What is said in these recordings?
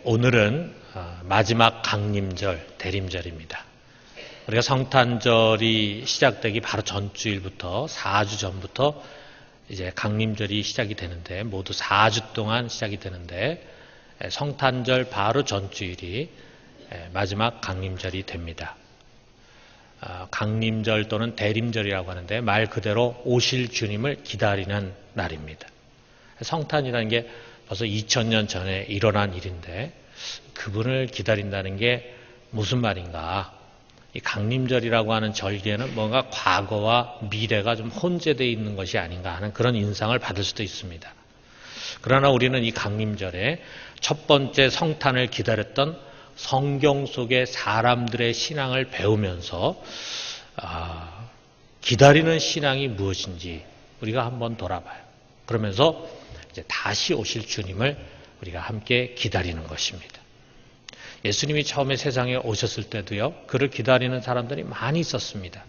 오늘은 마지막 강림절, 대림절입니다. 우리가 성탄절이 시작되기 바로 전주일부터 4주 전부터 이제 강림절이 시작이 되는데 모두 4주 동안 시작이 되는데 성탄절 바로 전주일이 마지막 강림절이 됩니다. 강림절 또는 대림절이라고 하는데 말 그대로 오실 주님을 기다리는 날입니다. 성탄이라는 게 벌써 2000년 전에 일어난 일인데 그분을 기다린다는 게 무슨 말인가? 이 강림절이라고 하는 절기에는 뭔가 과거와 미래가 좀 혼재되어 있는 것이 아닌가 하는 그런 인상을 받을 수도 있습니다. 그러나 우리는 이 강림절에 첫 번째 성탄을 기다렸던 성경 속의 사람들의 신앙을 배우면서 기다리는 신앙이 무엇인지 우리가 한번 돌아봐요. 그러면서 이제 다시 오실 주님을 우리가 함께 기다리는 것입니다. 예수님이 처음에 세상에 오셨을 때도요, 그를 기다리는 사람들이 많이 있었습니다.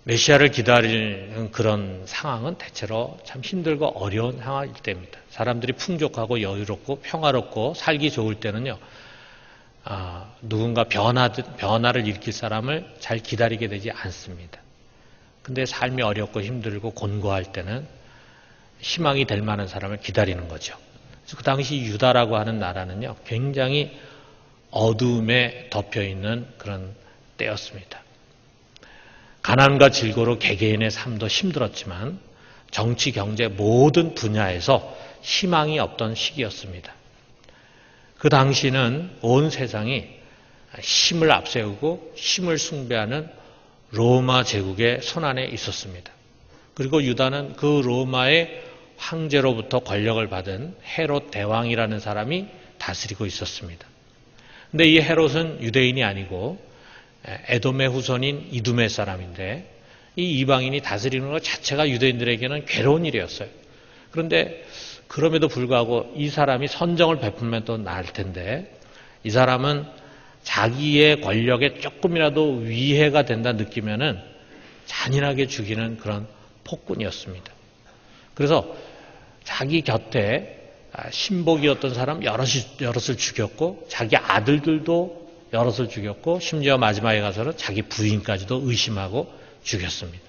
메시아를 기다리는 그런 상황은 대체로 참 힘들고 어려운 상황일 때입니다. 사람들이 풍족하고 여유롭고 평화롭고 살기 좋을 때는요, 누군가 변화를 일으킬 사람을 잘 기다리게 되지 않습니다. 근데 삶이 어렵고 힘들고 곤고할 때는 희망이 될 만한 사람을 기다리는 거죠. 그래서 그 당시 유다라고 하는 나라는요, 굉장히 어두움에 덮여있는 그런 때였습니다. 가난과 질고로 개개인의 삶도 힘들었지만 정치, 경제 모든 분야에서 희망이 없던 시기였습니다. 그 당시는 온 세상이 힘을 앞세우고 힘을 숭배하는 로마 제국의 손안에 있었습니다. 그리고 유다는 그 로마의 황제로부터 권력을 받은 헤롯 대왕이라는 사람이 다스리고 있었습니다. 근데 이 헤롯은 유대인이 아니고 에돔의 후손인 이두메 사람인데 이 이방인이 다스리는 것 자체가 유대인들에게는 괴로운 일이었어요. 그런데 그럼에도 불구하고 이 사람이 선정을 베풀면 또 나을 텐데 이 사람은 자기의 권력에 조금이라도 위해가 된다 느끼면은 잔인하게 죽이는 그런 폭군이었습니다. 그래서 자기 곁에 신복이었던 사람 여럿을 죽였고 자기 아들들도 여럿을 죽였고 심지어 마지막에 가서는 자기 부인까지도 의심하고 죽였습니다.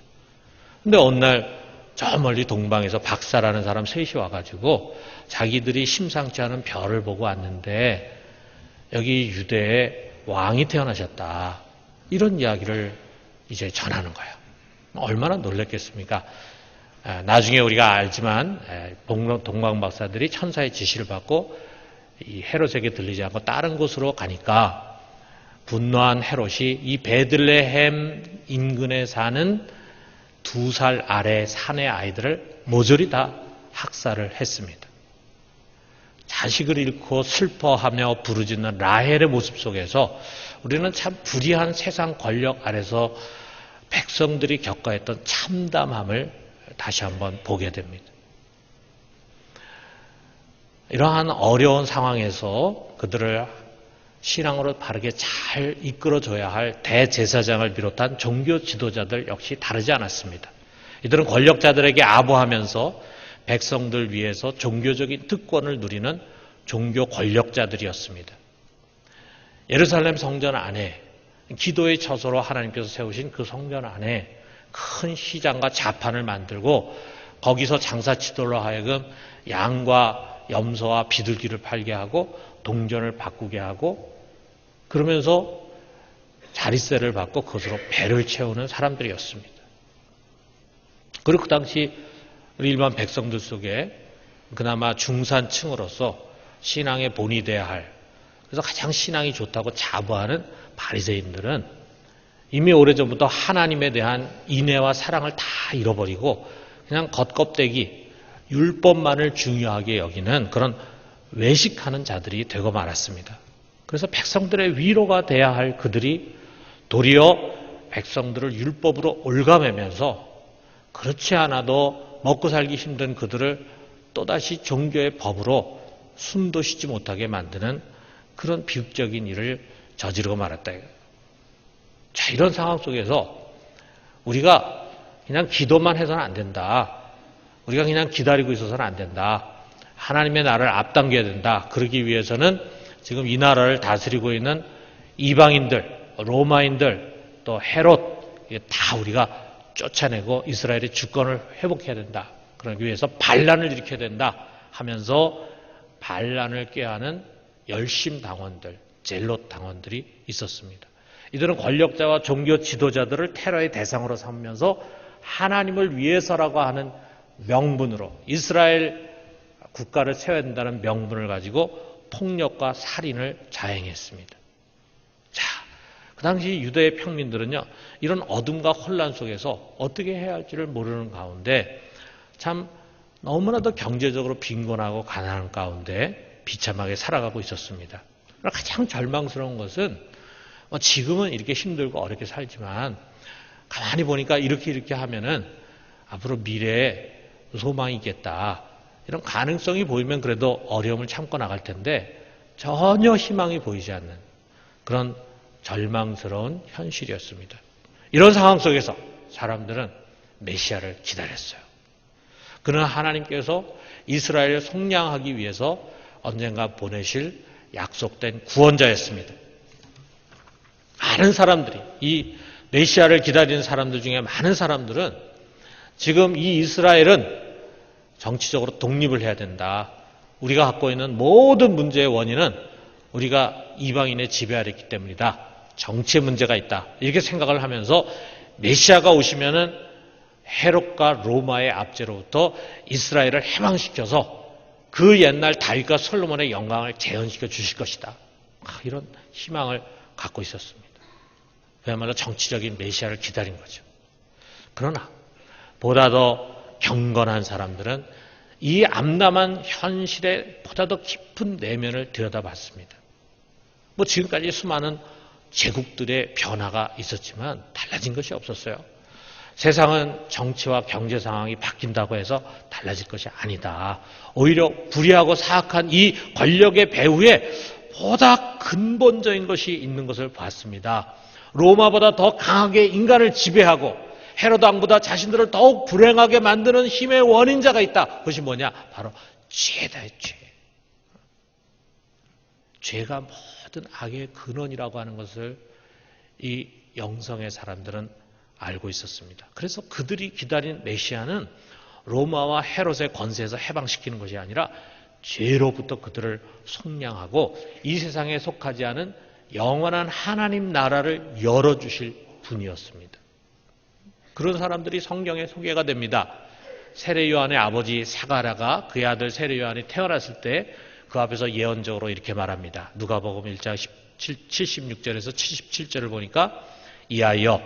근데 어느 날 저 멀리 동방에서 박사라는 사람 셋이 와가지고 자기들이 심상치 않은 별을 보고 왔는데 여기 유대에 왕이 태어나셨다. 이런 이야기를 이제 전하는 거예요. 얼마나 놀랐겠습니까? 나중에 우리가 알지만 동방 박사들이 천사의 지시를 받고 이 헤롯에게 들리지 않고 다른 곳으로 가니까 분노한 헤롯이 이 베들레헴 인근에 사는 2살 아래 산의 아이들을 모조리 다 학살을 했습니다. 자식을 잃고 슬퍼하며 부르짖는 라헬의 모습 속에서 우리는 참 불의한 세상 권력 아래서 백성들이 겪어야 했던 참담함을 다시 한번 보게 됩니다. 이러한 어려운 상황에서 그들을 신앙으로 바르게 잘 이끌어줘야 할 대제사장을 비롯한 종교 지도자들 역시 다르지 않았습니다. 이들은 권력자들에게 아부하면서 백성들 위해서 종교적인 특권을 누리는 종교 권력자들이었습니다. 예루살렘 성전 안에 기도의 처소로 하나님께서 세우신 그 성전 안에 큰 시장과 자판을 만들고 거기서 장사치돌로 하여금 양과 염소와 비둘기를 팔게 하고 동전을 바꾸게 하고 그러면서 자릿세를 받고 그것으로 배를 채우는 사람들이었습니다. 그리고 그 당시 우리 일반 백성들 속에 그나마 중산층으로서 신앙의 본이 돼야 할 그래서 가장 신앙이 좋다고 자부하는 바리새인들은 이미 오래전부터 하나님에 대한 인애와 사랑을 다 잃어버리고 그냥 겉껍데기 율법만을 중요하게 여기는 그런 외식하는 자들이 되고 말았습니다. 그래서 백성들의 위로가 돼야 할 그들이 도리어 백성들을 율법으로 올가매면서 그렇지 않아도 먹고 살기 힘든 그들을 또다시 종교의 법으로 숨도 쉬지 못하게 만드는 그런 비극적인 일을 저지르고 말았다. 자, 이런 상황 속에서 우리가 그냥 기도만 해서는 안 된다. 우리가 그냥 기다리고 있어서는 안 된다. 하나님의 나라를 앞당겨야 된다. 그러기 위해서는 지금 이 나라를 다스리고 있는 이방인들, 로마인들, 또 헤롯 다 우리가 쫓아내고 이스라엘의 주권을 회복해야 된다. 그러기 위해서 반란을 일으켜야 된다 하면서 반란을 꾀하는 열심 당원들, 젤롯 당원들이 있었습니다. 이들은 권력자와 종교 지도자들을 테러의 대상으로 삼으면서 하나님을 위해서라고 하는 명분으로 이스라엘 국가를 세워야 된다는 명분을 가지고 폭력과 살인을 자행했습니다. 자, 그 당시 유대의 평민들은요, 이런 어둠과 혼란 속에서 어떻게 해야 할지를 모르는 가운데 참 너무나도 경제적으로 빈곤하고 가난한 가운데 비참하게 살아가고 있었습니다. 가장 절망스러운 것은 지금은 이렇게 힘들고 어렵게 살지만 가만히 보니까 이렇게 하면은 앞으로 미래에 소망이 있겠다. 이런 가능성이 보이면 그래도 어려움을 참고 나갈 텐데 전혀 희망이 보이지 않는 그런 절망스러운 현실이었습니다. 이런 상황 속에서 사람들은 메시아를 기다렸어요. 그러나 하나님께서 이스라엘을 속량하기 위해서 언젠가 보내실 약속된 구원자였습니다. 많은 사람들이, 이 메시아를 기다리는 사람들 중에 많은 사람들은 지금 이 이스라엘은 정치적으로 독립을 해야 된다. 우리가 갖고 있는 모든 문제의 원인은 우리가 이방인의 지배 아래 있기 때문이다. 정치의 문제가 있다. 이렇게 생각을 하면서 메시아가 오시면은 헤롯과 로마의 압제로부터 이스라엘을 해방시켜서 그 옛날 다윗과 솔로몬의 영광을 재현시켜 주실 것이다. 이런 희망을 갖고 있었습니다. 그야말로 정치적인 메시아를 기다린 거죠. 그러나 보다 더 경건한 사람들은 이 암담한 현실에 보다 더 깊은 내면을 들여다봤습니다. 지금까지 수많은 제국들의 변화가 있었지만 달라진 것이 없었어요. 세상은 정치와 경제 상황이 바뀐다고 해서 달라질 것이 아니다. 오히려 불의하고 사악한 이 권력의 배후에 보다 근본적인 것이 있는 것을 봤습니다. 로마보다 더 강하게 인간을 지배하고 헤롯 왕보다 자신들을 더욱 불행하게 만드는 힘의 원인자가 있다. 그것이 뭐냐? 바로 죄다, 죄. 죄가 모든 악의 근원이라고 하는 것을 이 영성의 사람들은 알고 있었습니다. 그래서 그들이 기다린 메시아는 로마와 헤롯의 권세에서 해방시키는 것이 아니라 죄로부터 그들을 속량하고 이 세상에 속하지 않은 영원한 하나님 나라를 열어주실 분이었습니다. 그런 사람들이 성경에 소개가 됩니다. 세례 요한의 아버지 사가랴가 그의 아들 세례 요한이 태어났을 때 그 앞에서 예언적으로 이렇게 말합니다. 누가복음 1장 76절에서 77절을 보니까 이하여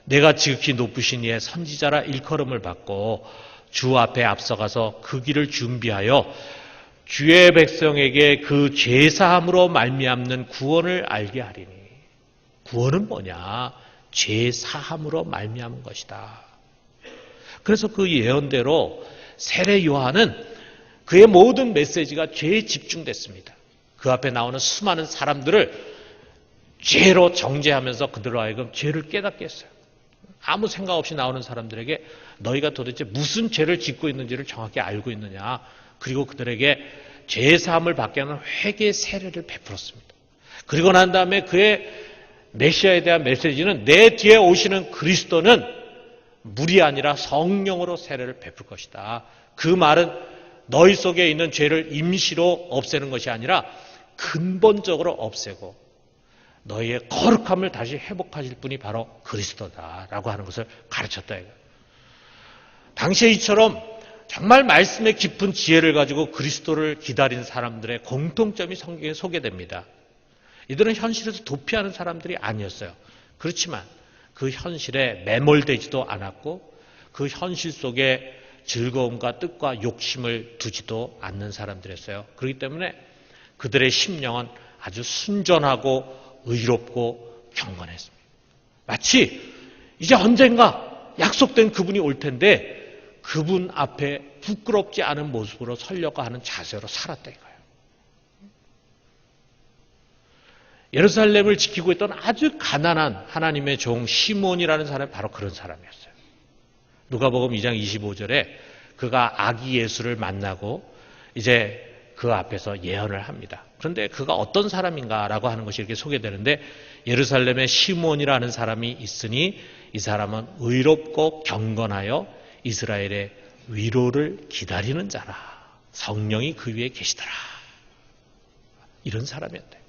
내가 지극히 높으신 이의 선지자라 일컬음을 받고 주 앞에 앞서가서 그 길을 준비하여 주의 백성에게 그 죄사함으로 말미암는 구원을 알게 하리니. 구원은 뭐냐? 죄사함으로 말미암은 것이다. 그래서 그 예언대로 세례 요한은 그의 모든 메시지가 죄에 집중됐습니다. 그 앞에 나오는 수많은 사람들을 죄로 정죄하면서 그들로 하여금 죄를 깨닫게 했어요. 아무 생각 없이 나오는 사람들에게 너희가 도대체 무슨 죄를 짓고 있는지를 정확히 알고 있느냐. 그리고 그들에게 죄사함을 받게 하는 회개 세례를 베풀었습니다. 그리고 난 다음에 그의 메시아에 대한 메시지는 내 뒤에 오시는 그리스도는 물이 아니라 성령으로 세례를 베풀 것이다. 그 말은 너희 속에 있는 죄를 임시로 없애는 것이 아니라 근본적으로 없애고 너희의 거룩함을 다시 회복하실 분이 바로 그리스도다라고 하는 것을 가르쳤다. 당시에 이처럼 정말 말씀의 깊은 지혜를 가지고 그리스도를 기다린 사람들의 공통점이 성경에 소개됩니다. 이들은 현실에서 도피하는 사람들이 아니었어요. 그렇지만 그 현실에 매몰되지도 않았고 그 현실 속에 즐거움과 뜻과 욕심을 두지도 않는 사람들이었어요. 그렇기 때문에 그들의 심령은 아주 순전하고 의롭고 경건했습니다. 마치 이제 언젠가 약속된 그분이 올 텐데 그분 앞에 부끄럽지 않은 모습으로 서려고 하는 자세로 살았다 이거예요. 예루살렘을 지키고 있던 아주 가난한 하나님의 종 시몬이라는 사람이 바로 그런 사람이었어요. 누가복음 2장 25절에 그가 아기 예수를 만나고 이제 그 앞에서 예언을 합니다. 그런데 그가 어떤 사람인가라고 하는 것이 이렇게 소개되는데 예루살렘에 시몬이라는 사람이 있으니 이 사람은 의롭고 경건하여 이스라엘의 위로를 기다리는 자라. 성령이 그 위에 계시더라. 이런 사람이었대요.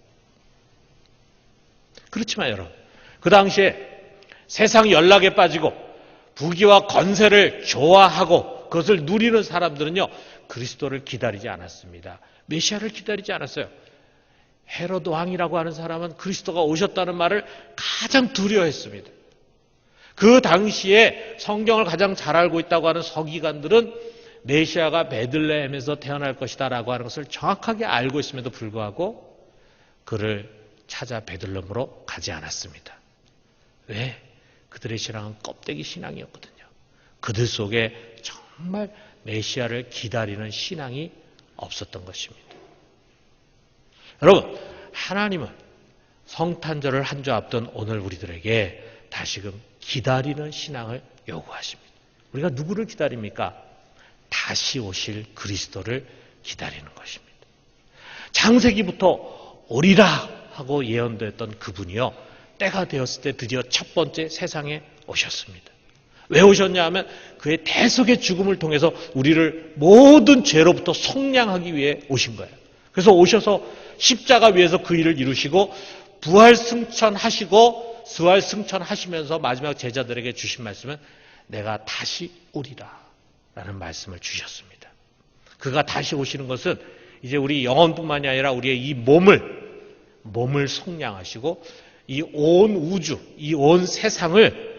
그렇지만 여러분, 그 당시에 세상 연락에 빠지고 부귀와 건세를 좋아하고 그것을 누리는 사람들은요, 그리스도를 기다리지 않았습니다. 메시아를 기다리지 않았어요. 헤로드 왕이라고 하는 사람은 그리스도가 오셨다는 말을 가장 두려워했습니다. 그 당시에 성경을 가장 잘 알고 있다고 하는 서기관들은 메시아가 베들레헴에서 태어날 것이다라고 하는 것을 정확하게 알고 있음에도 불구하고 그를 찾아 베들레헴으로 가지 않았습니다. 왜? 그들의 신앙은 껍데기 신앙이었거든요. 그들 속에 정말 메시아를 기다리는 신앙이 없었던 것입니다. 여러분, 하나님은 성탄절을 한 주 앞둔 오늘 우리들에게 다시금 기다리는 신앙을 요구하십니다. 우리가 누구를 기다립니까? 다시 오실 그리스도를 기다리는 것입니다. 창세기부터 오리라 하고 예언됐던 그분이요, 때가 되었을 때 드디어 첫 번째 세상에 오셨습니다. 왜 오셨냐 하면 그의 대속의 죽음을 통해서 우리를 모든 죄로부터 속량하기 위해 오신 거예요. 그래서 오셔서 십자가 위에서 그 일을 이루시고 부활 승천하시고 부활 승천하시면서 마지막 제자들에게 주신 말씀은 내가 다시 오리라 라는 말씀을 주셨습니다. 그가 다시 오시는 것은 이제 우리 영혼뿐만이 아니라 우리의 이 몸을 속량하시고 이 온 우주, 이 온 세상을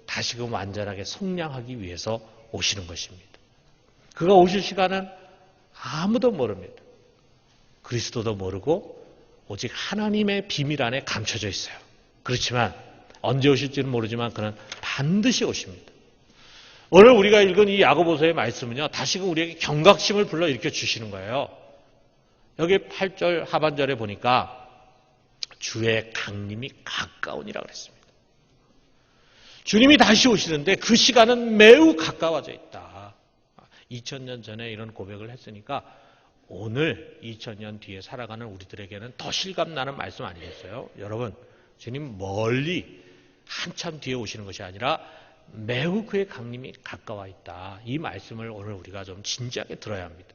다시금 완전하게 속량하기 위해서 오시는 것입니다. 그가 오실 시간은 아무도 모릅니다. 그리스도도 모르고 오직 하나님의 비밀 안에 감춰져 있어요. 그렇지만 언제 오실지는 모르지만 그는 반드시 오십니다. 오늘 우리가 읽은 이 야고보서의 말씀은요, 다시금 우리에게 경각심을 불러일으켜 주시는 거예요. 여기 8절 하반절에 보니까 주의 강림이 가까우니라 그랬습니다. 주님이 다시 오시는데 그 시간은 매우 가까워져 있다. 2000년 전에 이런 고백을 했으니까 오늘 2000년 뒤에 살아가는 우리들에게는 더 실감나는 말씀 아니겠어요? 여러분, 주님 멀리 한참 뒤에 오시는 것이 아니라 매우 그의 강림이 가까워 있다. 이 말씀을 오늘 우리가 좀 진지하게 들어야 합니다.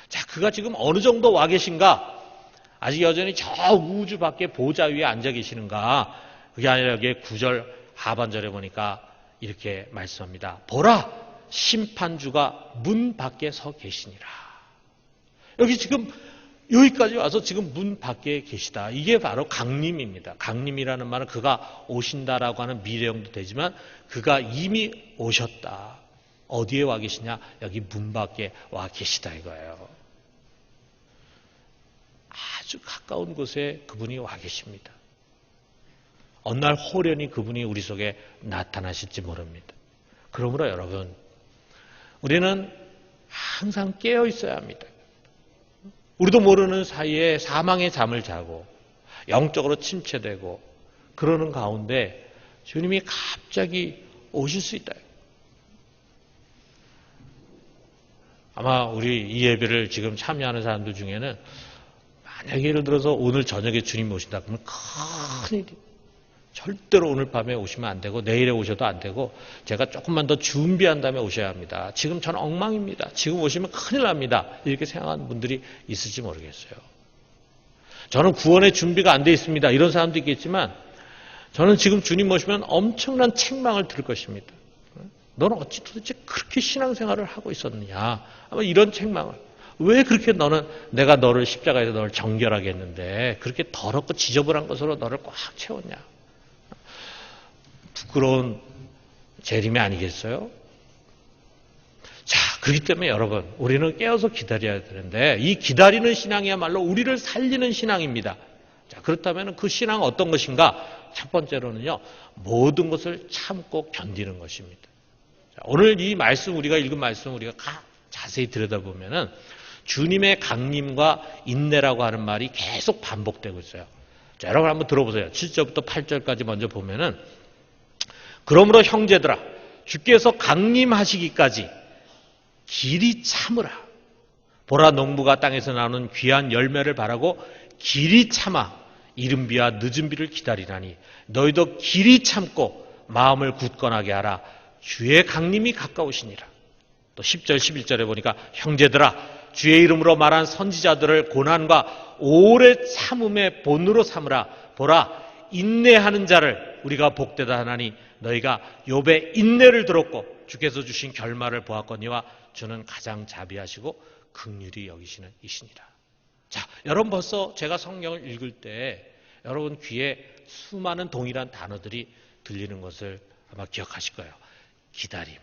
자, 그가 지금 어느 정도 와 계신가? 아직 여전히 저 우주 밖에 보좌 위에 앉아 계시는가? 그게 아니라 여기 9절 하반절에 보니까 이렇게 말씀합니다. 보라, 심판주가 문 밖에 서 계시니라. 여기 지금 여기까지 와서 지금 문 밖에 계시다. 이게 바로 강림입니다. 강림이라는 말은 그가 오신다라고 하는 미래형도 되지만 그가 이미 오셨다. 어디에 와 계시냐? 여기 문 밖에 와 계시다 이거예요. 아주 가까운 곳에 그분이 와 계십니다. 어느 날 호련히 그분이 우리 속에 나타나실지 모릅니다. 그러므로 여러분, 우리는 항상 깨어 있어야 합니다. 우리도 모르는 사이에 사망의 잠을 자고 영적으로 침체되고 그러는 가운데 주님이 갑자기 오실 수 있다. 아마 우리 이 예배를 지금 참여하는 사람들 중에는 만약에 예를 들어서 오늘 저녁에 주님 오신다 그러면 큰일이 절대로 오늘 밤에 오시면 안 되고 내일에 오셔도 안 되고 제가 조금만 더 준비한 다음에 오셔야 합니다. 지금 저는 엉망입니다. 지금 오시면 큰일 납니다. 이렇게 생각하는 분들이 있을지 모르겠어요. 저는 구원의 준비가 안 돼 있습니다. 이런 사람도 있겠지만 저는 지금 주님 오시면 엄청난 책망을 들을 것입니다. 너는 어찌 도대체 그렇게 신앙생활을 하고 있었느냐. 아마 이런 책망을. 왜 그렇게 내가 너를 십자가에서 너를 정결하게 했는데 그렇게 더럽고 지저분한 것으로 너를 꽉 채웠냐. 부끄러운 재림이 아니겠어요? 자, 그렇기 때문에 여러분, 우리는 깨어서 기다려야 되는데 이 기다리는 신앙이야말로 우리를 살리는 신앙입니다. 자, 그렇다면 그 신앙은 어떤 것인가? 첫 번째로는요, 모든 것을 참고 견디는 것입니다. 자, 오늘 이 말씀, 우리가 읽은 말씀 우리가 자세히 들여다보면은 주님의 강림과 인내라고 하는 말이 계속 반복되고 있어요. 자, 여러분 한번 들어보세요. 7절부터 8절까지 먼저 보면은 그러므로 형제들아 주께서 강림하시기까지 길이 참으라. 보라 농부가 땅에서 나오는 귀한 열매를 바라고 길이 참아 이른 비와 늦은 비를 기다리라니 너희도 길이 참고 마음을 굳건하게 하라. 주의 강림이 가까우시니라. 또 10절 11절에 보니까 형제들아 주의 이름으로 말한 선지자들을 고난과 오래 참음의 본으로 삼으라. 보라 인내하는 자를 우리가 복되다 하나니 너희가 욥의 인내를 들었고 주께서 주신 결말을 보았거니와 주는 가장 자비하시고 긍휼히 여기시는 이시니라. 자, 여러분 벌써 제가 성경을 읽을 때 여러분 귀에 수많은 동일한 단어들이 들리는 것을 아마 기억하실 거예요. 기다림,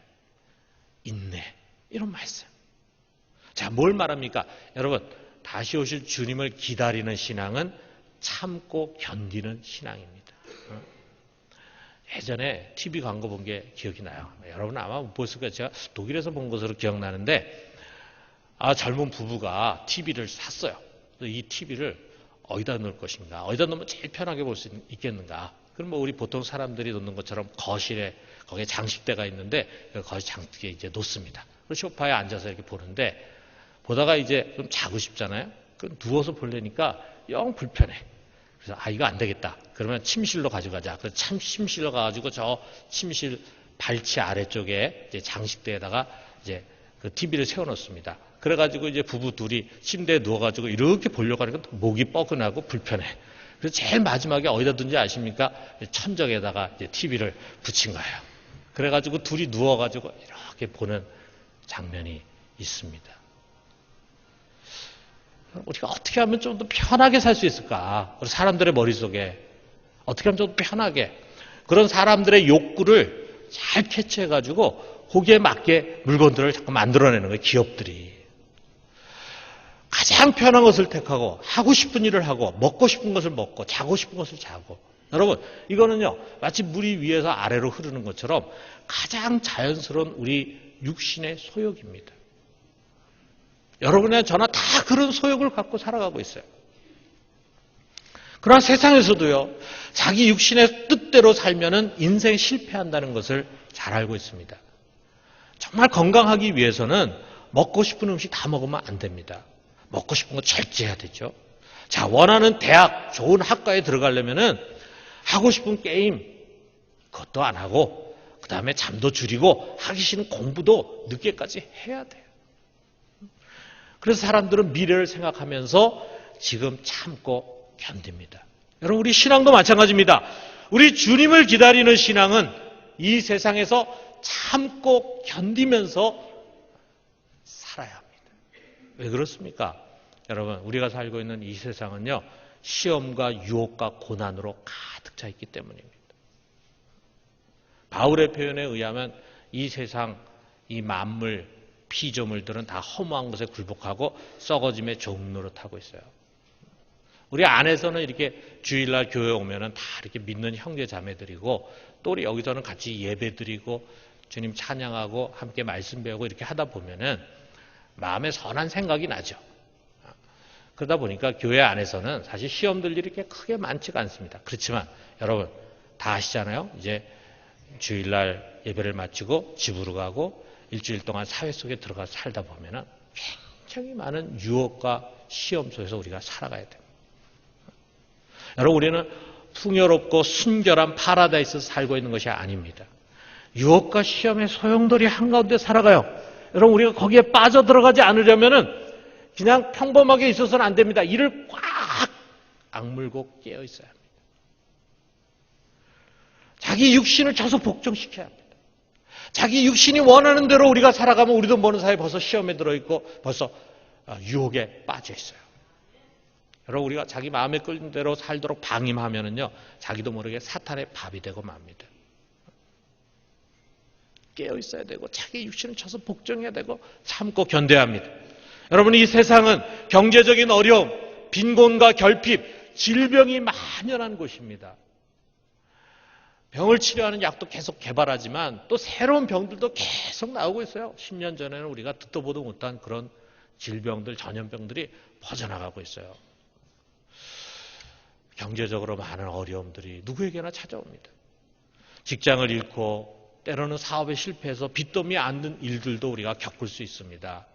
인내, 이런 말씀. 자, 뭘 말합니까? 여러분, 다시 오실 주님을 기다리는 신앙은 참고 견디는 신앙입니다. 예전에 TV 광고 본 게 기억이 나요. 여러분 아마 못 보셨을 거예요. 제가 독일에서 본 것으로 기억나는데 젊은 부부가 TV를 샀어요. 이 TV를 어디다 넣을 것인가? 어디다 넣으면 제일 편하게 볼 수 있겠는가? 그럼 뭐 우리 보통 사람들이 놓는 것처럼 거실에 거기에 장식대가 있는데 거기 장식대에 이제 놓습니다. 그리고 소파에 앉아서 이렇게 보는데 보다가 이제 좀 자고 싶잖아요. 그럼 누워서 보려니까 영 불편해. 그래서 이거 안 되겠다. 그러면 침실로 가져가자. 그래서 침실로 가가지고 저 침실 발치 아래쪽에 이제 장식대에다가 이제 그 TV를 세워놓습니다. 그래가지고 이제 부부 둘이 침대에 누워가지고 이렇게 보려고 하니까 목이 뻐근하고 불편해. 그래서 제일 마지막에 어디다 둔지 아십니까? 천정에다가 이제 TV를 붙인 거예요. 그래가지고 둘이 누워가지고 이렇게 보는 장면이 있습니다. 우리가 어떻게 하면 좀 더 편하게 살 수 있을까? 사람들의 머릿속에 어떻게 하면 좀 더 편하게 그런 사람들의 욕구를 잘 캐치해가지고 거기에 맞게 물건들을 자꾸 만들어내는 거예요. 기업들이. 가장 편한 것을 택하고 하고 싶은 일을 하고 먹고 싶은 것을 먹고 자고 싶은 것을 자고. 여러분 이거는요 마치 물이 위에서 아래로 흐르는 것처럼 가장 자연스러운 우리 육신의 소욕입니다. 여러분이나 저나 다 그런 소욕을 갖고 살아가고 있어요. 그러나 세상에서도요 자기 육신의 뜻대로 살면은 인생 실패한다는 것을 잘 알고 있습니다. 정말 건강하기 위해서는 먹고 싶은 음식 다 먹으면 안 됩니다. 먹고 싶은 거 절제해야 되죠. 자, 원하는 대학, 좋은 학과에 들어가려면은 하고 싶은 게임 그것도 안 하고 그 다음에 잠도 줄이고 하기 싫은 공부도 늦게까지 해야 돼요. 그래서 사람들은 미래를 생각하면서 지금 참고 견딥니다. 여러분 우리 신앙도 마찬가지입니다. 우리 주님을 기다리는 신앙은 이 세상에서 참고 견디면서 살아야 합니다. 왜 그렇습니까? 여러분 우리가 살고 있는 이 세상은요 시험과 유혹과 고난으로 가득 차 있기 때문입니다. 바울의 표현에 의하면 이 세상 이 만물 피조물들은 다 허무한 것에 굴복하고 썩어짐의 종노릇하고 있어요. 우리 안에서는 이렇게 주일날 교회 오면은 다 이렇게 믿는 형제 자매들이고 또 우리 여기서는 같이 예배드리고 주님 찬양하고 함께 말씀 배우고 이렇게 하다 보면은 마음에 선한 생각이 나죠. 그러다 보니까 교회 안에서는 사실 시험들 일이 이렇게 크게 많지가 않습니다. 그렇지만 여러분 다 아시잖아요. 이제 주일날 예배를 마치고 집으로 가고 일주일 동안 사회 속에 들어가서 살다 보면은 굉장히 많은 유혹과 시험 속에서 우리가 살아가야 됩니다. 여러분 우리는 풍요롭고 순결한 파라다이스에서 살고 있는 것이 아닙니다. 유혹과 시험의 소용돌이 한가운데 살아가요. 여러분 우리가 거기에 빠져들어가지 않으려면은 그냥 평범하게 있어서는 안 됩니다. 이를 꽉 악물고 깨어 있어야 합니다. 자기 육신을 쳐서 복종시켜야 합니다. 자기 육신이 원하는 대로 우리가 살아가면 우리도 모르는 사이에 벌써 시험에 들어있고 벌써 유혹에 빠져 있어요. 여러분 우리가 자기 마음에 끌린 대로 살도록 방임하면은요 자기도 모르게 사탄의 밥이 되고 맙니다. 깨어 있어야 되고 자기 육신을 쳐서 복종해야 되고 참고 견뎌야 합니다. 여러분 이 세상은 경제적인 어려움, 빈곤과 결핍, 질병이 만연한 곳입니다. 병을 치료하는 약도 계속 개발하지만 또 새로운 병들도 계속 나오고 있어요. 10년 전에는 우리가 듣도 보도 못한 그런 질병들, 전염병들이 퍼져나가고 있어요. 경제적으로 많은 어려움들이 누구에게나 찾아옵니다. 직장을 잃고 때로는 사업에 실패해서 빚더미에 앉는 일들도 우리가 겪을 수 있습니다.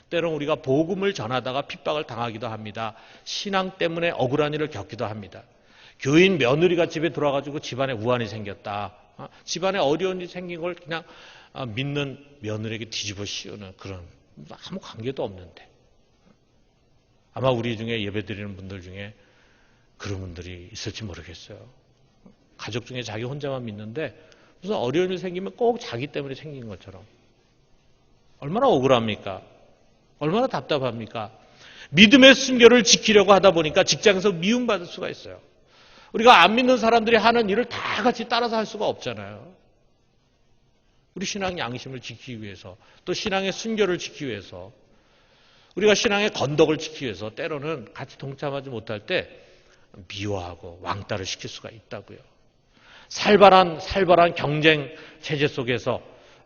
때로는 우리가 복음을 전하다가 핍박을 당하기도 합니다. 신앙 때문에 억울한 일을 겪기도 합니다. 교인 며느리가 집에 들어와가지고 집안에 우환이 생겼다. 집안에 어려운 일이 생긴 걸 그냥 믿는 며느리에게 뒤집어 씌우는 그런, 아무 관계도 없는데. 아마 우리 중에 예배드리는 분들 중에 그런 분들이 있을지 모르겠어요. 가족 중에 자기 혼자만 믿는데 무슨 어려운 일 생기면 꼭 자기 때문에 생긴 것처럼. 얼마나 억울합니까? 얼마나 답답합니까? 믿음의 순결을 지키려고 하다 보니까 직장에서 미움받을 수가 있어요. 우리가 안 믿는 사람들이 하는 일을 다 같이 따라서 할 수가 없잖아요. 우리 신앙 양심을 지키기 위해서, 또 신앙의 순결을 지키기 위해서, 우리가 신앙의 건덕을 지키기 위해서 때로는 같이 동참하지 못할 때 미워하고 왕따를 시킬 수가 있다고요. 살벌한 경쟁 체제 속에서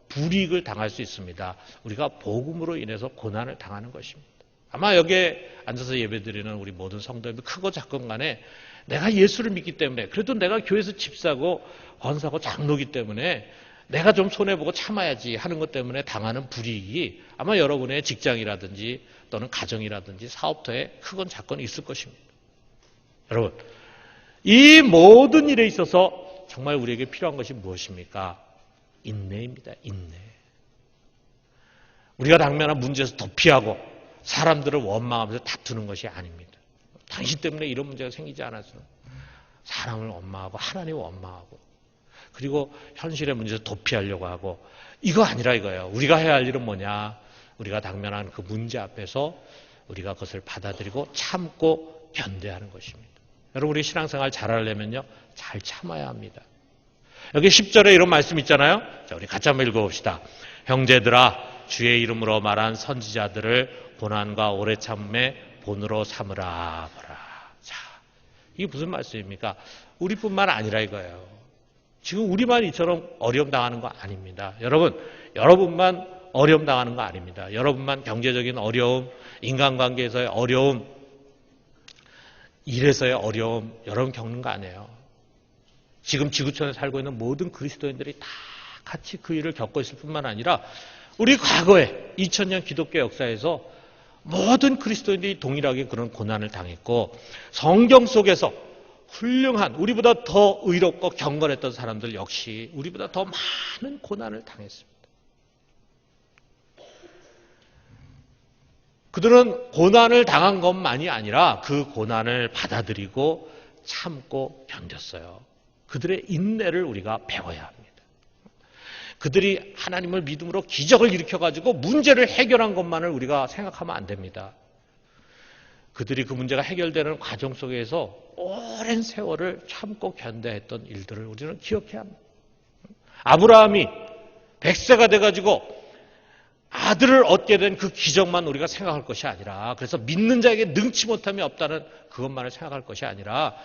불이익을 당할 수 있습니다. 우리가 복음으로 인해서 고난을 당하는 것입니다. 아마 여기에 앉아서 예배드리는 우리 모든 성도님들 크고 작건 간에 내가 예수를 믿기 때문에, 그래도 내가 교회에서 집사고 권사고 장로기 때문에 내가 좀 손해보고 참아야지 하는 것 때문에 당하는 불이익이 아마 여러분의 직장이라든지 또는 가정이라든지 사업터에 크건 작건이 있을 것입니다. 여러분, 이 모든 일에 있어서 정말 우리에게 필요한 것이 무엇입니까? 인내입니다. 인내. 우리가 당면한 문제에서 도피하고 사람들을 원망하면서 다투는 것이 아닙니다. 당신 때문에 이런 문제가 생기지 않았어. 사람을 원망하고 하나님을 원망하고, 그리고 현실의 문제에서 도피하려고 하고, 이거 아니라 이거예요. 우리가 해야 할 일은 뭐냐? 우리가 당면한 그 문제 앞에서 우리가 그것을 받아들이고 참고 견뎌하는 것입니다. 여러분, 우리 신앙생활 잘하려면요, 잘 참아야 합니다. 여기 10절에 이런 말씀 있잖아요. 자, 우리 같이 한번 읽어봅시다. 형제들아, 주의 이름으로 말한 선지자들을 고난과 오래 참음에 본으로 삼으라 보라. 자, 이게 무슨 말씀입니까? 우리뿐만 아니라 이거예요. 지금 우리만 이처럼 어려움 당하는 거 아닙니다. 여러분만 어려움 당하는 거 아닙니다. 여러분만 경제적인 어려움, 인간관계에서의 어려움, 일에서의 어려움, 여러분 겪는 거 아니에요. 지금 지구촌에 살고 있는 모든 그리스도인들이 다 같이 그 일을 겪고 있을 뿐만 아니라 우리 과거에 2000년 기독교 역사에서 모든 그리스도인들이 동일하게 그런 고난을 당했고, 성경 속에서 훌륭한, 우리보다 더 의롭고 경건했던 사람들 역시 우리보다 더 많은 고난을 당했습니다. 그들은 고난을 당한 것만이 아니라 그 고난을 받아들이고 참고 견뎠어요. 그들의 인내를 우리가 배워야 합니다. 그들이 하나님을 믿음으로 기적을 일으켜가지고 문제를 해결한 것만을 우리가 생각하면 안 됩니다. 그들이 그 문제가 해결되는 과정 속에서 오랜 세월을 참고 견뎌했던 일들을 우리는 기억해야 합니다. 아브라함이 100세가 돼가지고 아들을 얻게 된 그 기적만 우리가 생각할 것이 아니라, 그래서 믿는 자에게 능치 못함이 없다는 그것만을 생각할 것이 아니라,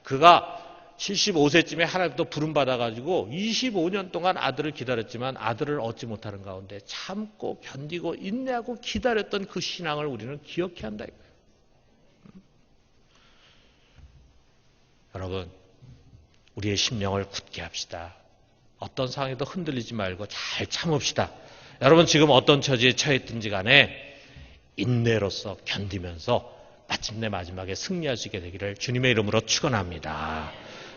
그가 75세쯤에 하나님부터 부름받아가지고 25년 동안 아들을 기다렸지만 아들을 얻지 못하는 가운데 참고 견디고 인내하고 기다렸던 그 신앙을 우리는 기억해야 한다 이거예요. 여러분, 우리의 심령을 굳게 합시다. 어떤 상황에도 흔들리지 말고 잘 참읍시다. 여러분, 지금 어떤 처지에 처했든지 간에 인내로서 견디면서 마침내 마지막에 승리할 수 있게 되기를 주님의 이름으로 축원합니다.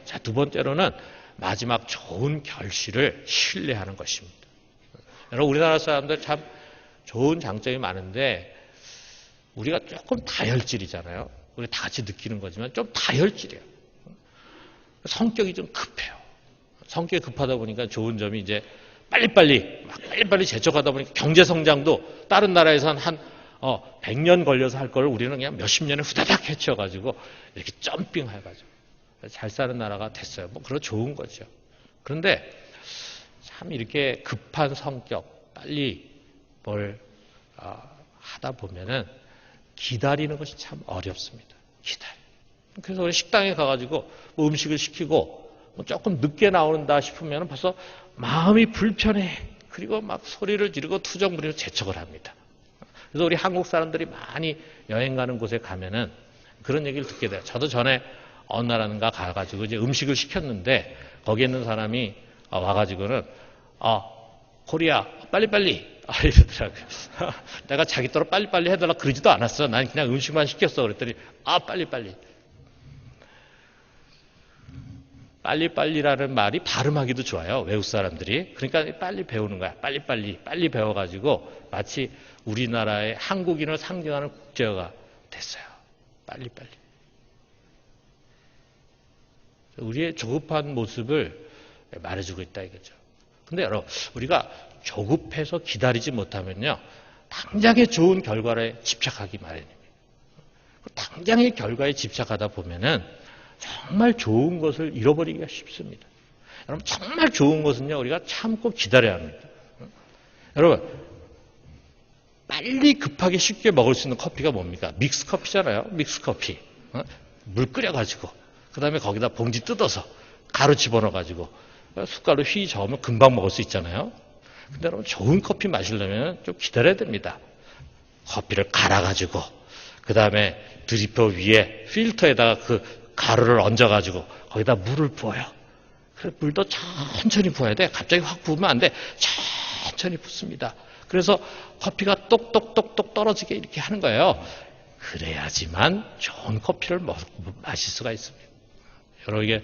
자, 두 번째로는 마지막 좋은 결실을 신뢰하는 것입니다. 여러분, 우리나라 사람들 참 좋은 장점이 많은데 우리가 조금 다혈질이잖아요. 우리 다 같이 느끼는 거지만 좀 다혈질이에요. 성격이 좀 급해요. 성격이 급하다 보니까 좋은 점이 이제 빨리빨리 재촉하다 보니까 경제 성장도 다른 나라에서는 한 100년 걸려서 할 걸 우리는 그냥 몇십 년에 후다닥 해쳐가지고 이렇게 점핑해가지고 잘 사는 나라가 됐어요. 뭐 그런 좋은 거죠. 그런데 참 이렇게 급한 성격, 빨리 뭘 하다 보면은 기다리는 것이 참 어렵습니다. 그래서 우리 식당에 가가지고 뭐 음식을 시키고 뭐 조금 늦게 나온다 싶으면 벌써 마음이 불편해. 그리고 막 소리를 지르고 투정 부리고 재촉을 합니다. 그래서 우리 한국 사람들이 많이 여행 가는 곳에 가면은 그런 얘기를 듣게 돼요. 저도 전에 어느 나라인가 가가지고 이제 음식을 시켰는데 거기에 있는 사람이 와가지고는 코리아 빨리빨리 이러더라고요. 내가 자기대로 빨리빨리 해달라 그러지도 않았어. 난 그냥 음식만 시켰어. 그랬더니 빨리빨리. 빨리빨리라는 말이 발음하기도 좋아요. 외국 사람들이. 그러니까 빨리 배우는 거야. 빨리 배워가지고 마치 우리나라의 한국인을 상징하는 국제어가 됐어요. 빨리빨리. 우리의 조급한 모습을 말해주고 있다 이거죠. 근데 여러분, 우리가 조급해서 기다리지 못하면요, 당장의 좋은 결과에 집착하기 마련입니다. 당장의 결과에 집착하다 보면은 정말 좋은 것을 잃어버리기가 쉽습니다. 여러분, 정말 좋은 것은요, 우리가 참고 기다려야 합니다. 여러분, 빨리 급하게 쉽게 먹을 수 있는 커피가 뭡니까? 믹스 커피잖아요. 믹스 커피. 물 끓여가지고, 그 다음에 거기다 봉지 뜯어서 가루 집어넣어가지고 숟가락으로 휘 저으면 금방 먹을 수 있잖아요. 근데 여러분, 좋은 커피 마시려면 좀 기다려야 됩니다. 커피를 갈아가지고, 그 다음에 드리퍼 위에 필터에다가 그 가루를 얹어가지고 거기다 물을 부어요. 그래서 물도 천천히 부어야 돼. 갑자기 확 부으면 안 돼. 천천히 붓습니다. 그래서 커피가 똑똑똑똑 떨어지게 이렇게 하는 거예요. 그래야지만 좋은 커피를 마실 수가 있습니다. 여러분, 이게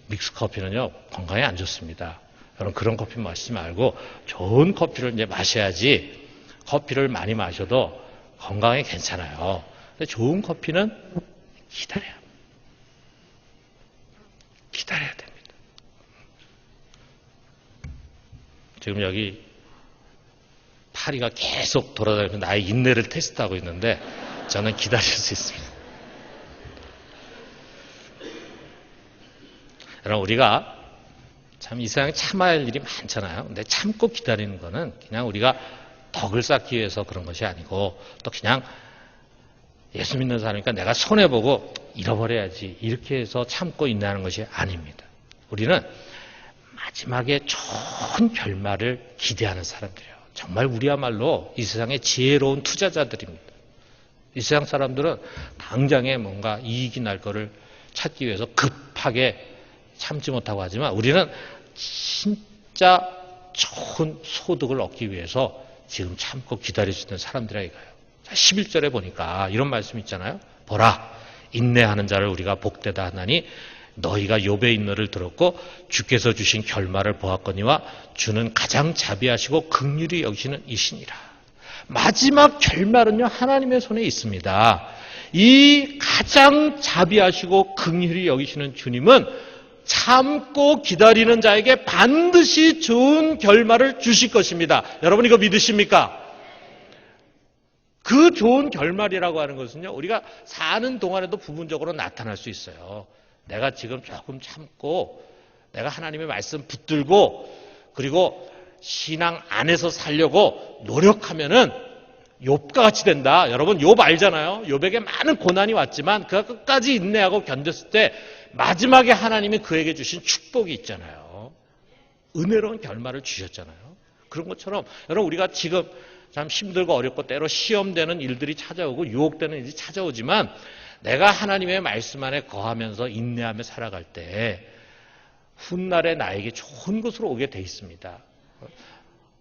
믹스 커피는요, 건강에 안 좋습니다. 여러분, 그런 커피 마시지 말고 좋은 커피를 이제 마셔야지. 커피를 많이 마셔도 건강에 괜찮아요. 근데 좋은 커피는 기다려야 됩니다. 지금 여기 파리가 계속 돌아다니면서 나의 인내를 테스트하고 있는데 저는 기다릴 수 있습니다. 여러분, 우리가 참 이 세상에 참아야 할 일이 많잖아요. 근데 참고 기다리는 거는 그냥 우리가 덕을 쌓기 위해서 그런 것이 아니고, 또 그냥 예수 믿는 사람이니까 내가 손해보고 잃어버려야지 이렇게 해서 참고 인내하는 것이 아닙니다. 우리는 마지막에 좋은 결말을 기대하는 사람들이에요. 정말 우리야말로 이 세상의 지혜로운 투자자들입니다. 이 세상 사람들은 당장에 뭔가 이익이 날 거를 찾기 위해서 급하게 참지 못하고 하지만, 우리는 진짜 좋은 소득을 얻기 위해서 지금 참고 기다릴 수 있는 사람들이라 이거예요. 11절에 보니까 이런 말씀이 있잖아요. 보라, 인내하는 자를 우리가 복되다 하나니 너희가 욥의 인내를 들었고 주께서 주신 결말을 보았거니와 주는 가장 자비하시고 긍휼히 여기시는 이시니라. 마지막 결말은요, 하나님의 손에 있습니다. 이 가장 자비하시고 긍휼히 여기시는 주님은 참고 기다리는 자에게 반드시 좋은 결말을 주실 것입니다. 여러분, 이거 믿으십니까? 그 좋은 결말이라고 하는 것은요, 우리가 사는 동안에도 부분적으로 나타날 수 있어요. 내가 지금 조금 참고, 내가 하나님의 말씀 붙들고, 그리고 신앙 안에서 살려고 노력하면은 욥과 같이 된다. 여러분, 욥 알잖아요. 욥에게 많은 고난이 왔지만 그가 끝까지 인내하고 견뎠을 때 마지막에 하나님이 그에게 주신 축복이 있잖아요. 은혜로운 결말을 주셨잖아요. 그런 것처럼 여러분, 우리가 지금 참 힘들고 어렵고 때로 시험되는 일들이 찾아오고 유혹되는 일이 찾아오지만, 내가 하나님의 말씀 안에 거하면서 인내하며 살아갈 때 훗날에 나에게 좋은 것으로 오게 돼 있습니다.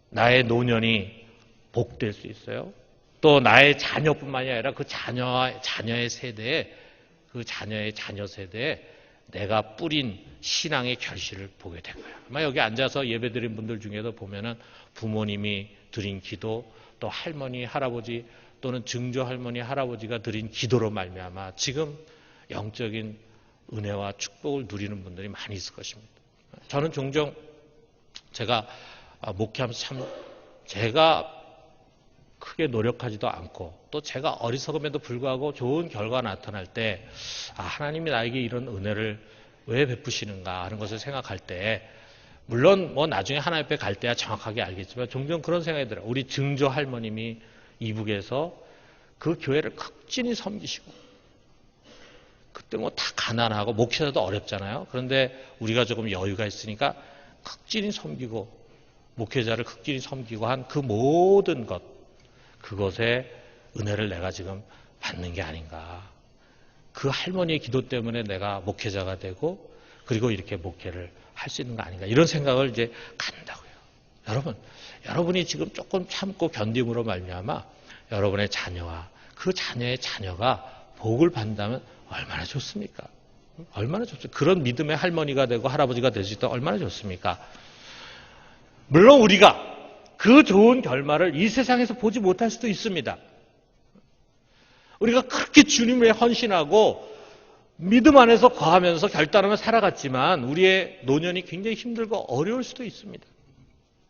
나의 노년이 복될 수 있어요. 또 나의 자녀뿐만이 아니라 그 자녀의 세대에, 그 자녀의 자녀 세대에 내가 뿌린 신앙의 결실을 보게 될 거예요. 아마 여기 앉아서 예배드린 분들 중에도 보면은 부모님이 드린 기도, 또 할머니, 할아버지 또는 증조 할머니, 할아버지가 드린 기도로 말미암아 지금 영적인 은혜와 축복을 누리는 분들이 많이 있을 것입니다. 저는 종종 제가 목회하면서 참 제가 크게 노력하지도 않고, 또 제가 어리석음에도 불구하고 좋은 결과가 나타날 때, 하나님이 나에게 이런 은혜를 왜 베푸시는가 하는 것을 생각할 때, 물론 뭐 나중에 하나님 앞에 갈 때야 정확하게 알겠지만 종종 그런 생각이 들어요. 우리 증조 할머님이 이북에서 그 교회를 극진히 섬기시고, 그때 뭐 다 가난하고 목회자도 어렵잖아요. 그런데 우리가 조금 여유가 있으니까 극진히 섬기고, 목회자를 극진히 섬기고 한 그 모든 것, 그것의 은혜를 내가 지금 받는 게 아닌가. 그 할머니의 기도 때문에 내가 목회자가 되고, 그리고 이렇게 목회를 할 수 있는 거 아닌가. 이런 생각을 이제 갖는다고요. 여러분, 여러분이 지금 조금 참고 견딤으로 말미암아 여러분의 자녀와 그 자녀의 자녀가 복을 받는다면 얼마나 좋습니까? 얼마나 좋습니까? 그런 믿음의 할머니가 되고 할아버지가 될 수 있다면 얼마나 좋습니까? 물론 우리가 그 좋은 결말을 이 세상에서 보지 못할 수도 있습니다. 우리가 그렇게 주님에 헌신하고 믿음 안에서 거하면서 결단하며 살아갔지만 우리의 노년이 굉장히 힘들고 어려울 수도 있습니다.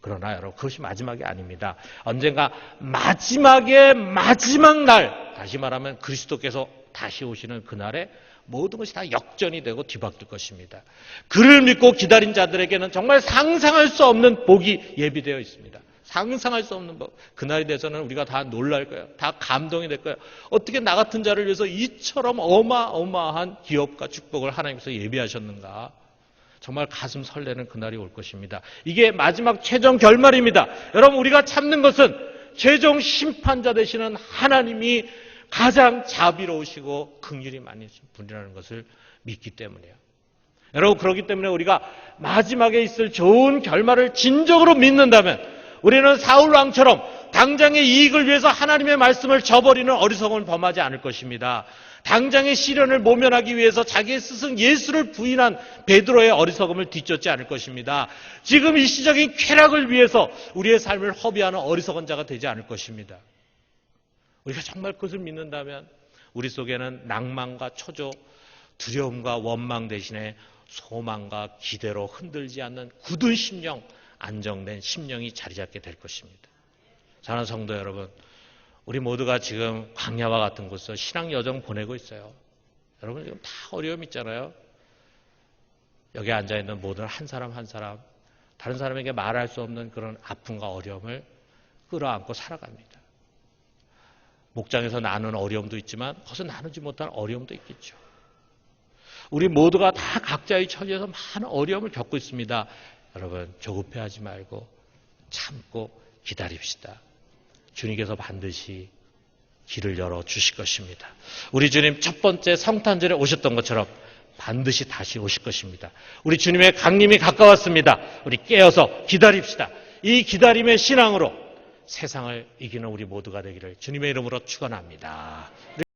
그러나 여러분, 그것이 마지막이 아닙니다. 언젠가 마지막의 마지막 날, 다시 말하면 그리스도께서 다시 오시는 그날에 모든 것이 다 역전이 되고 뒤바뀔 것입니다. 그를 믿고 기다린 자들에게는 정말 상상할 수 없는 복이 예비되어 있습니다. 상상할 수 없는 복. 그날이 돼서는 우리가 다 놀랄 거예요. 다 감동이 될 거예요. 어떻게 나 같은 자를 위해서 이처럼 어마어마한 기업과 축복을 하나님께서 예비하셨는가. 정말 가슴 설레는 그날이 올 것입니다. 이게 마지막 최종 결말입니다. 여러분, 우리가 참는 것은 최종 심판자 되시는 하나님이 가장 자비로우시고 긍휼이 많으신 분이라는 것을 믿기 때문이에요. 여러분, 그렇기 때문에 우리가 마지막에 있을 좋은 결말을 진정으로 믿는다면 우리는 사울 왕처럼 당장의 이익을 위해서 하나님의 말씀을 저버리는 어리석음을 범하지 않을 것입니다. 당장의 시련을 모면하기 위해서 자기의 스승 예수를 부인한 베드로의 어리석음을 뒤쫓지 않을 것입니다. 지금 일시적인 쾌락을 위해서 우리의 삶을 허비하는 어리석은 자가 되지 않을 것입니다. 우리가 정말 그것을 믿는다면 우리 속에는 낭만과 초조, 두려움과 원망 대신에 소망과 기대로 흔들지 않는 굳은 심령, 안정된 심령이 자리 잡게 될 것입니다. 사랑하는 성도 여러분, 우리 모두가 지금 광야와 같은 곳에서 신앙 여정 보내고 있어요. 여러분, 지금 다 어려움 있잖아요. 여기 앉아있는 모든 한 사람 한 사람, 다른 사람에게 말할 수 없는 그런 아픔과 어려움을 끌어안고 살아갑니다. 목장에서 나눈 어려움도 있지만 거기서 나누지 못한 어려움도 있겠죠. 우리 모두가 다 각자의 처지에서 많은 어려움을 겪고 있습니다. 여러분, 조급해하지 말고 참고 기다립시다. 주님께서 반드시 길을 열어주실 것입니다. 우리 주님 첫 번째 성탄절에 오셨던 것처럼 반드시 다시 오실 것입니다. 우리 주님의 강림이 가까웠습니다. 우리 깨어서 기다립시다. 이 기다림의 신앙으로 세상을 이기는 우리 모두가 되기를 주님의 이름으로 축원합니다.